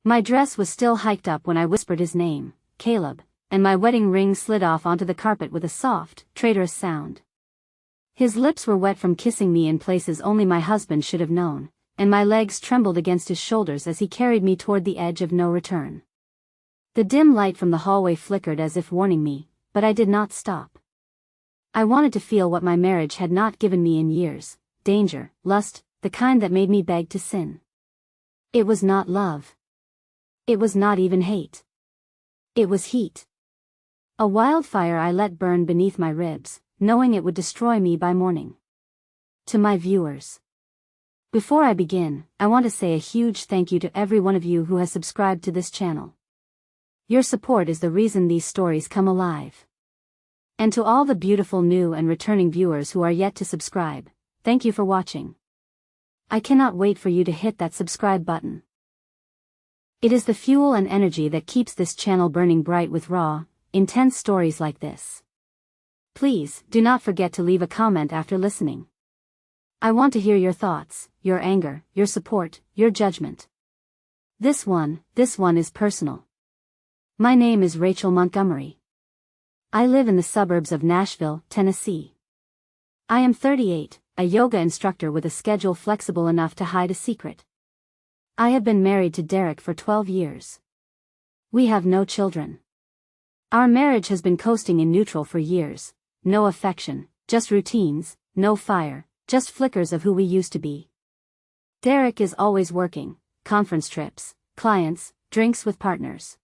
My dress was still hiked up when I whispered his name, Caleb, and my wedding ring slid off onto the carpet with a soft, traitorous sound. His lips were wet from kissing me in places only my husband should have known, and my legs trembled against his shoulders as he carried me toward the edge of no return. The dim light from the hallway flickered as if warning me, but I did not stop. I wanted to feel what my marriage had not given me in years: danger, lust, the kind that made me beg to sin. It was not love. It was not even hate. It was heat. A wildfire I let burn beneath my ribs, knowing it would destroy me by morning. To my viewers. Before I begin, I want to say a huge thank you to every one of you who has subscribed to this channel. Your support is the reason these stories come alive. And to all the beautiful new and returning viewers who are yet to subscribe, thank you for watching. I cannot wait for you to hit that subscribe button. It is the fuel and energy that keeps this channel burning bright with raw, intense stories like this. Please, do not forget to leave a comment after listening. I want to hear your thoughts, your anger, your support, your judgment. This one is personal. My name is Rachel Montgomery. I live in the suburbs of Nashville, Tennessee. I am 38, a yoga instructor with a schedule flexible enough to hide a secret. I have been married to Derek for 12 years. We have no children. Our marriage has been coasting in neutral for years: no affection, just routines, no fire, just flickers of who we used to be. Derek is always working: conference trips, clients, drinks with partners.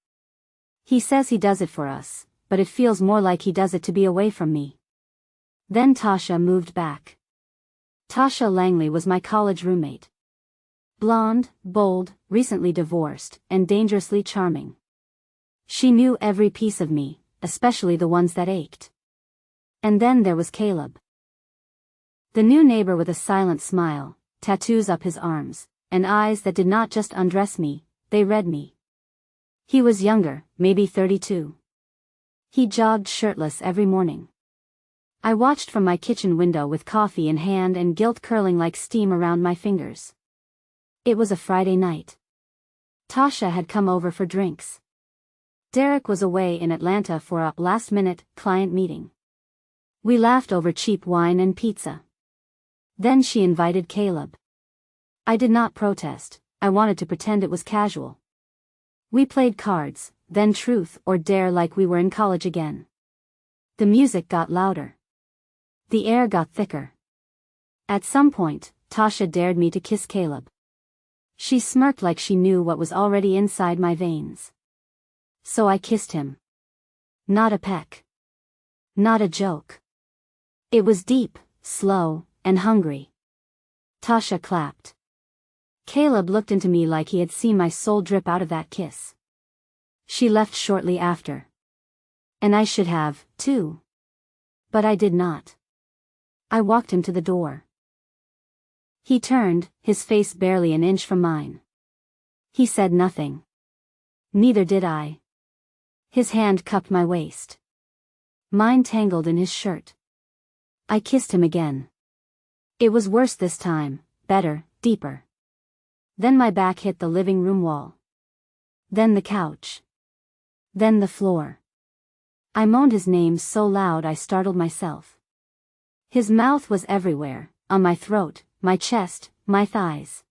He says he does it for us, but it feels more like he does it to be away from me. Then Tasha moved back. Tasha Langley was my college roommate. Blonde, bold, recently divorced, and dangerously charming. She knew every piece of me, especially the ones that ached. And then there was Caleb. The new neighbor with a silent smile, tattoos up his arms, and eyes that did not just undress me, they read me. He was younger, maybe 32. He jogged shirtless every morning. I watched from my kitchen window with coffee in hand and guilt curling like steam around my fingers. It was a Friday night. Tasha had come over for drinks. Derek was away in Atlanta for a last-minute client meeting. We laughed over cheap wine and pizza. Then she invited Caleb. I did not protest. I wanted to pretend it was casual. We played cards, then truth or dare like we were in college again. The music got louder. The air got thicker. At some point, Tasha dared me to kiss Caleb. She smirked like she knew what was already inside my veins. So I kissed him. Not a peck. Not a joke. It was deep, slow, and hungry. Tasha clapped. Caleb looked into me like he had seen my soul drip out of that kiss. She left shortly after. And I should have, too. But I did not. I walked him to the door. He turned, his face barely an inch from mine. He said nothing. Neither did I. His hand cupped my waist. Mine tangled in his shirt. I kissed him again. It was worse this time, better, deeper. Then my back hit the living room wall. Then the couch. Then the floor. I moaned his name so loud I startled myself. His mouth was everywhere, on my throat, my chest, my thighs.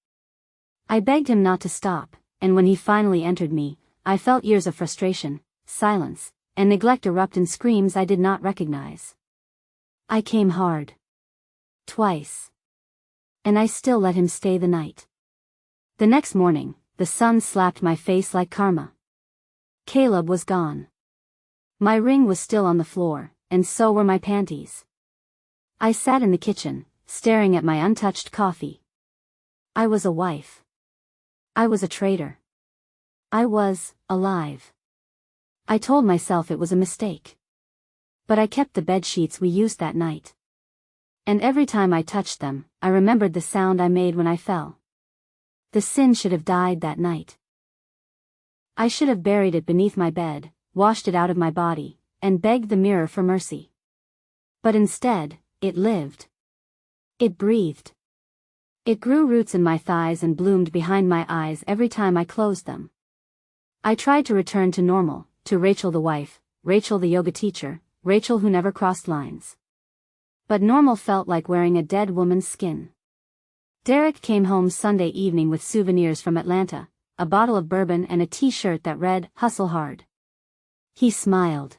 I begged him not to stop, and when he finally entered me, I felt years of frustration, silence, and neglect erupt in screams I did not recognize. I came hard. Twice. And I still let him stay the night. The next morning, the sun slapped my face like karma. Caleb was gone. My ring was still on the floor, and so were my panties. I sat in the kitchen, staring at my untouched coffee. I was a wife. I was a traitor. I was alive. I told myself it was a mistake. But I kept the bedsheets we used that night. And every time I touched them, I remembered the sound I made when I fell. The sin should have died that night. I should have buried it beneath my bed, washed it out of my body, and begged the mirror for mercy. But instead, it lived. It breathed. It grew roots in my thighs and bloomed behind my eyes every time I closed them. I tried to return to normal, to Rachel the wife, Rachel the yoga teacher, Rachel who never crossed lines. But normal felt like wearing a dead woman's skin. Derek came home Sunday evening with souvenirs from Atlanta, a bottle of bourbon and a t-shirt that read, "Hustle Hard." He smiled.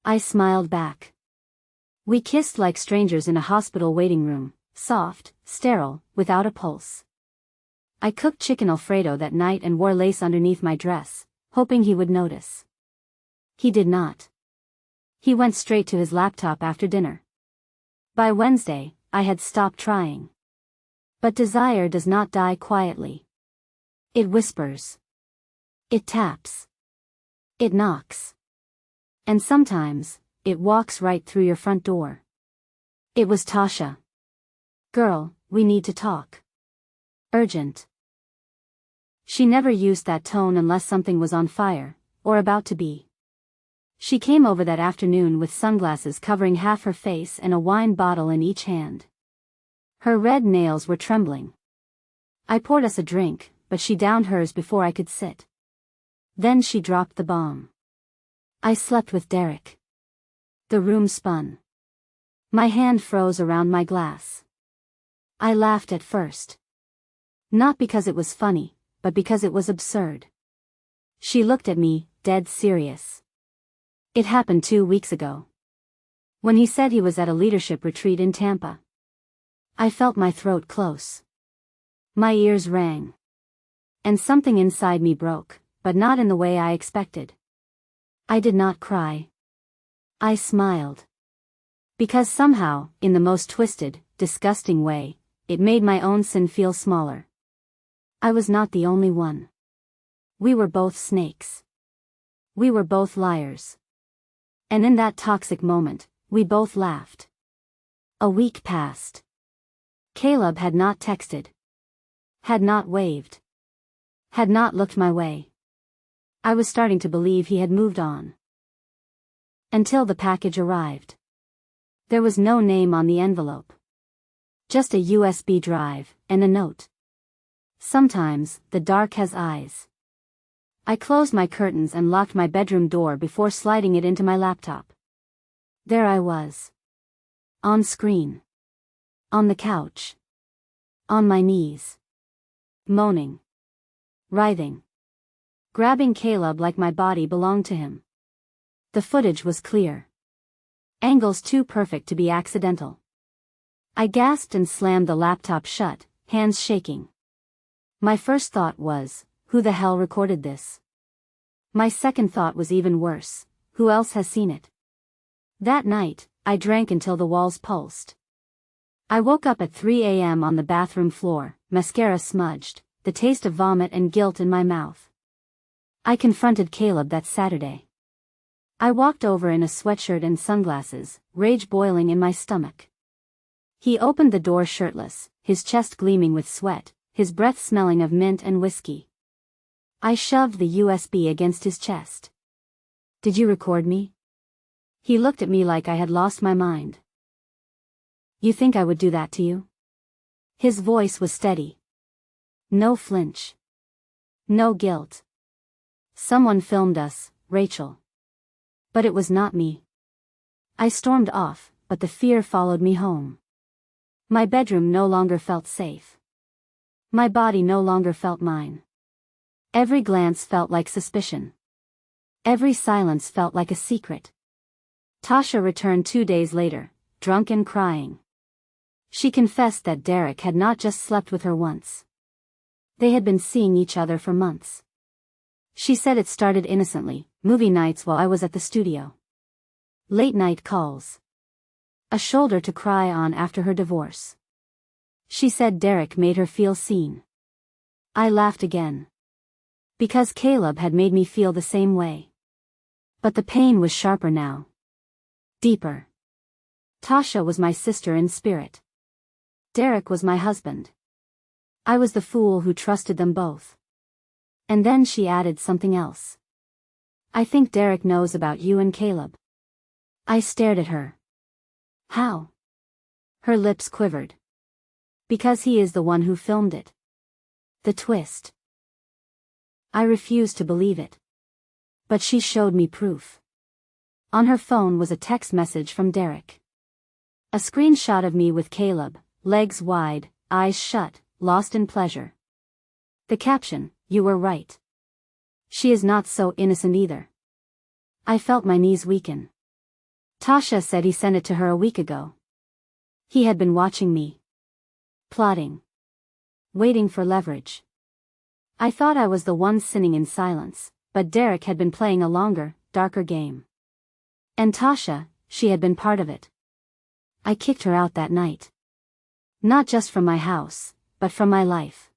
I smiled back. We kissed like strangers in a hospital waiting room, soft, sterile, without a pulse. I cooked chicken Alfredo that night and wore lace underneath my dress, hoping he would notice. He did not. He went straight to his laptop after dinner. By Wednesday, I had stopped trying. But desire does not die quietly. It whispers. It taps. It knocks. And sometimes, it walks right through your front door. It was Tasha. "Girl, we need to talk. Urgent." She never used that tone unless something was on fire, or about to be. She came over that afternoon with sunglasses covering half her face and a wine bottle in each hand. Her red nails were trembling. I poured us a drink, but she downed hers before I could sit. Then she dropped the bomb. "I slept with Derek." The room spun. My hand froze around my glass. I laughed at first. Not because it was funny, but because it was absurd. She looked at me, dead serious. "It happened 2 weeks ago. When he said he was at a leadership retreat in Tampa." I felt my throat close. My ears rang. And something inside me broke, but not in the way I expected. I did not cry. I smiled. Because somehow, in the most twisted, disgusting way, it made my own sin feel smaller. I was not the only one. We were both snakes. We were both liars. And in that toxic moment, we both laughed. A week passed. Caleb had not texted. Had not waved. Had not looked my way. I was starting to believe he had moved on. Until the package arrived. There was no name on the envelope. Just a USB drive, and a note. "Sometimes, the dark has eyes." I closed my curtains and locked my bedroom door before sliding it into my laptop. There I was. On screen. On the couch. On my knees. Moaning. Writhing. Grabbing Caleb like my body belonged to him. The footage was clear. Angles too perfect to be accidental. I gasped and slammed the laptop shut, hands shaking. My first thought was, who the hell recorded this? My second thought was even worse, who else has seen it? That night, I drank until the walls pulsed. I woke up at 3 a.m. on the bathroom floor, mascara smudged, the taste of vomit and guilt in my mouth. I confronted Caleb that Saturday. I walked over in a sweatshirt and sunglasses, rage boiling in my stomach. He opened the door shirtless, his chest gleaming with sweat, his breath smelling of mint and whiskey. I shoved the USB against his chest. "Did you record me?" He looked at me like I had lost my mind. "You think I would do that to you?" His voice was steady. No flinch. No guilt. "Someone filmed us, Rachel." But it was not me. I stormed off, but the fear followed me home. My bedroom no longer felt safe. My body no longer felt mine. Every glance felt like suspicion. Every silence felt like a secret. Tasha returned 2 days later, drunk and crying. She confessed that Derek had not just slept with her once. They had been seeing each other for months. She said it started innocently, movie nights while I was at the studio. Late night calls. A shoulder to cry on after her divorce. She said Derek made her feel seen. I laughed again. Because Caleb had made me feel the same way. But the pain was sharper now. Deeper. Tasha was my sister in spirit. Derek was my husband. I was the fool who trusted them both. And then she added something else. "I think Derek knows about you and Caleb." I stared at her. "How?" Her lips quivered. "Because he is the one who filmed it." The twist. I refused to believe it. But she showed me proof. On her phone was a text message from Derek. A screenshot of me with Caleb, legs wide, eyes shut, lost in pleasure. The caption, "You were right. She is not so innocent either." I felt my knees weaken. Tasha said he sent it to her a week ago. He had been watching me. Plotting. Waiting for leverage. I thought I was the one sinning in silence, but Derek had been playing a longer, darker game. And Tasha, she had been part of it. I kicked her out that night. Not just from my house, but from my life.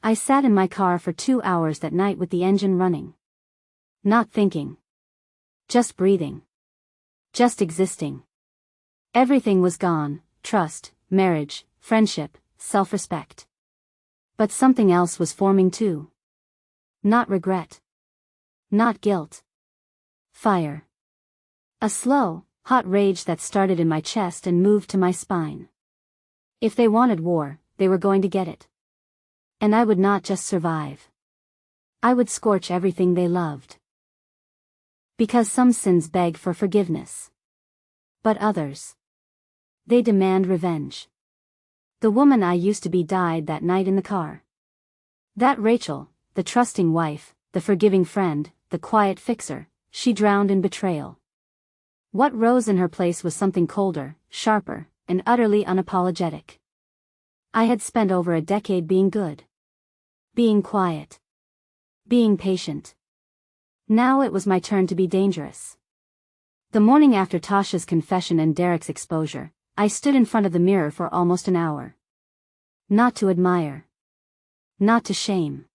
I sat in my car for 2 hours that night with the engine running. Not thinking. Just breathing. Just existing. Everything was gone: trust, marriage, friendship, self-respect. But something else was forming too. Not regret. Not guilt. Fire. A slow, hot rage that started in my chest and moved to my spine. If they wanted war, they were going to get it. And I would not just survive. I would scorch everything they loved. Because some sins beg for forgiveness. But others, they demand revenge. The woman I used to be died that night in the car. That Rachel, the trusting wife, the forgiving friend, the quiet fixer, she drowned in betrayal. What rose in her place was something colder, sharper, and utterly unapologetic. I had spent over a decade being good. Being quiet. Being patient. Now it was my turn to be dangerous. The morning after Tasha's confession and Derek's exposure, I stood in front of the mirror for almost an hour. Not to admire. Not to shame.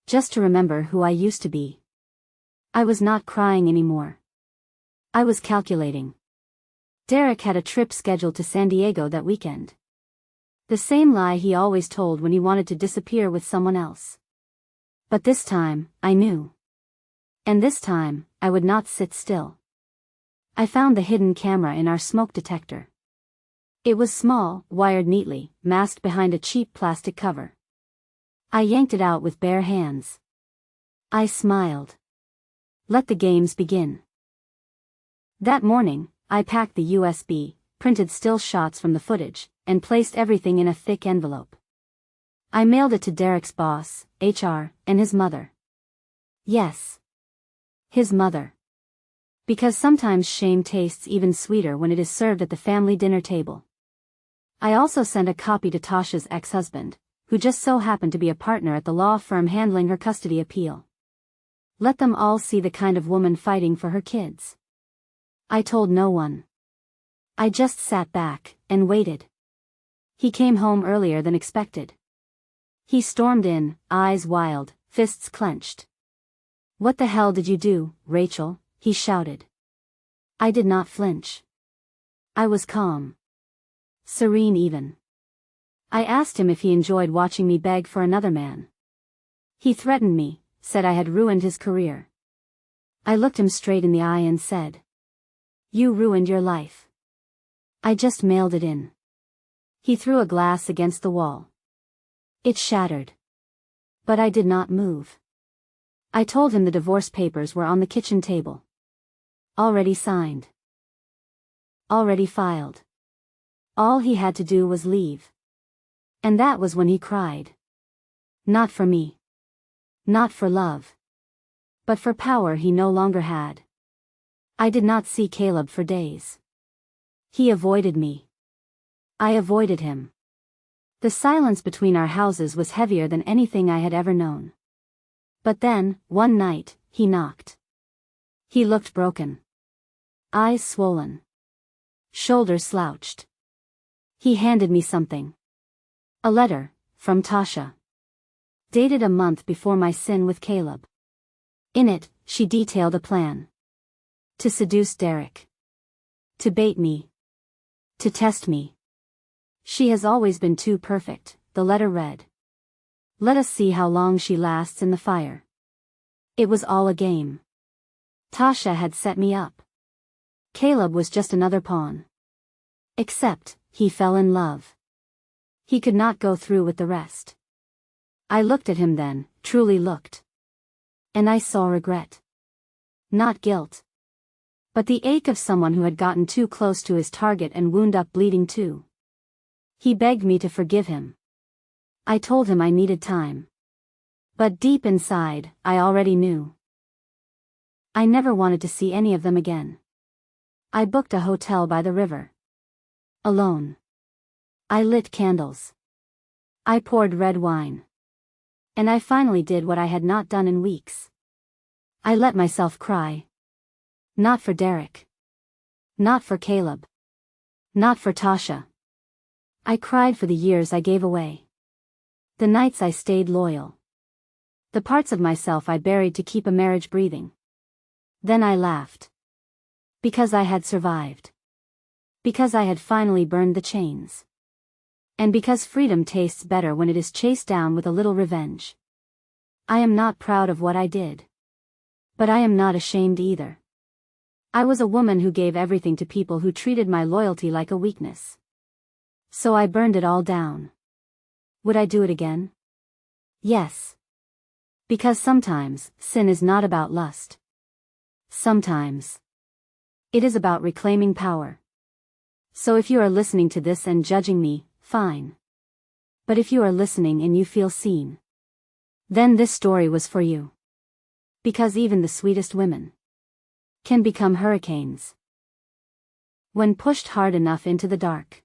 Just to remember who I used to be. I was not crying anymore. I was calculating. Derek had a trip scheduled to San Diego that weekend. The same lie he always told when he wanted to disappear with someone else. But this time, I knew. And this time, I would not sit still. I found the hidden camera in our smoke detector. It was small, wired neatly, masked behind a cheap plastic cover. I yanked it out with bare hands. I smiled. Let the games begin. That morning, I packed the USB, printed still shots from the footage, and placed everything in a thick envelope. I mailed it to Derek's boss, HR, and his mother. Yes. His mother. Because sometimes shame tastes even sweeter when it is served at the family dinner table. I also sent a copy to Tasha's ex-husband, who just so happened to be a partner at the law firm handling her custody appeal. Let them all see the kind of woman fighting for her kids. I told no one. I just sat back and waited. He came home earlier than expected. He stormed in, eyes wild, fists clenched. "What the hell did you do, Rachel?" he shouted. I did not flinch. I was calm. Serene even. I asked him if he enjoyed watching me beg for another man. He threatened me, said I had ruined his career. I looked him straight in the eye and said, "You ruined your life. I just mailed it in." He threw a glass against the wall. It shattered. But I did not move. I told him the divorce papers were on the kitchen table. Already signed. Already filed. All he had to do was leave. And that was when he cried. Not for me. Not for love. But for power he no longer had. I did not see Caleb for days. He avoided me. I avoided him. The silence between our houses was heavier than anything I had ever known. But then, one night, he knocked. He looked broken. Eyes swollen. Shoulders slouched. He handed me something. A letter, from Tasha. Dated a month before my sin with Caleb. In it, she detailed a plan. To seduce Derek. To bait me. To test me. She has always been too perfect, the letter read. Let us see how long she lasts in the fire. It was all a game. Tasha had set me up. Caleb was just another pawn. Except, he fell in love. He could not go through with the rest. I looked at him then, truly looked. And I saw regret. Not guilt. But the ache of someone who had gotten too close to his target and wound up bleeding too. He begged me to forgive him. I told him I needed time. But deep inside, I already knew. I never wanted to see any of them again. I booked a hotel by the river. Alone. I lit candles. I poured red wine. And I finally did what I had not done in weeks. I let myself cry. Not for Derek. Not for Caleb. Not for Tasha. I cried for the years I gave away. The nights I stayed loyal. The parts of myself I buried to keep a marriage breathing. Then I laughed. Because I had survived. Because I had finally burned the chains. And because freedom tastes better when it is chased down with a little revenge. I am not proud of what I did. But I am not ashamed either. I was a woman who gave everything to people who treated my loyalty like a weakness. So I burned it all down. Would I do it again? Yes. Because sometimes, sin is not about lust. Sometimes. It is about reclaiming power. So if you are listening to this and judging me, fine. But if you are listening and you feel seen, then this story was for you. Because even the sweetest women can become hurricanes when pushed hard enough into the dark.